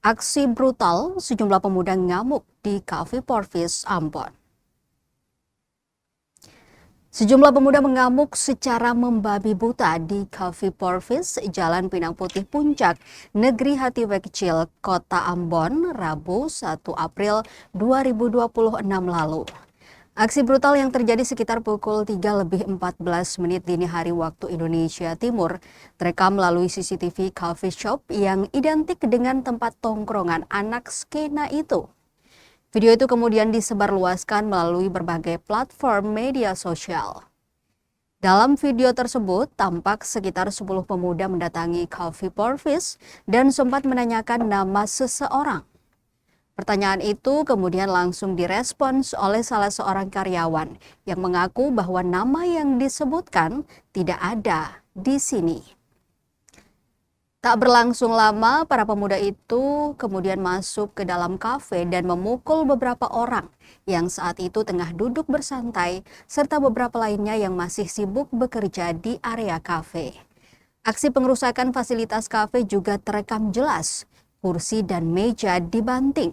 Aksi brutal sejumlah pemuda ngamuk di Cafe Porvis, Ambon. Sejumlah pemuda mengamuk secara membabi buta di Cafe Porvis, Jalan Pinang Putih Puncak, Negeri Hatiwe Kecil, Kota Ambon, Rabu 1 April 2026 lalu. Aksi brutal yang terjadi sekitar pukul 3:14 dini hari waktu Indonesia Timur terekam melalui CCTV coffee shop yang identik dengan tempat tongkrongan anak skena itu. Video itu kemudian disebarluaskan melalui berbagai platform media sosial. Dalam video tersebut, tampak sekitar 10 pemuda mendatangi Cafe Porvis dan sempat menanyakan nama seseorang. Pertanyaan itu kemudian langsung direspons oleh salah seorang karyawan yang mengaku bahwa nama yang disebutkan tidak ada di sini. Tak berlangsung lama, para pemuda itu kemudian masuk ke dalam kafe dan memukul beberapa orang yang saat itu tengah duduk bersantai, serta beberapa lainnya yang masih sibuk bekerja di area kafe. Aksi pengerusakan fasilitas kafe juga terekam jelas. Kursi dan meja dibanting.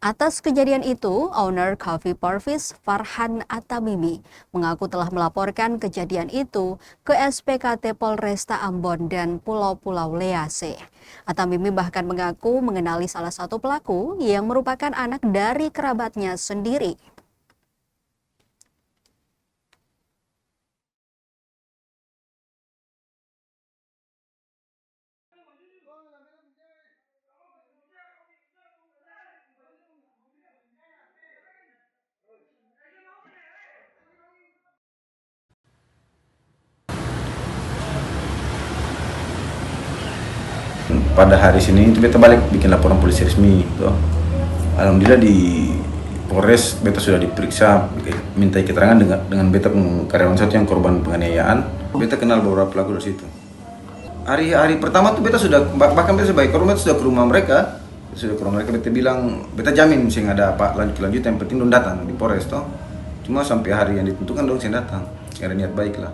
Atas kejadian itu, owner Cafe Porvis, Farhan Atamimi, mengaku telah melaporkan kejadian itu ke SPKT Polresta Ambon dan Pulau-Pulau Lease. Atamimi bahkan mengaku mengenali salah satu pelaku yang merupakan anak dari kerabatnya sendiri. Pada hari Senin itu beta balik bikin laporan polisi resmi tuh. Alhamdulillah di Polres beta sudah diperiksa, minta keterangan dengan beta karyawan satu yang korban penganiayaan. Beta kenal beberapa pelaku dari situ. Hari pertama tuh beta sudah, bahkan beta sebagai korban sudah ke rumah mereka. Beta bilang, beta jamin sih nggak ada apa lanjut yang penting dong datang di Polres toh. Cuma sampai hari yang ditentukan dong saya datang, nggak ada niat baik lah.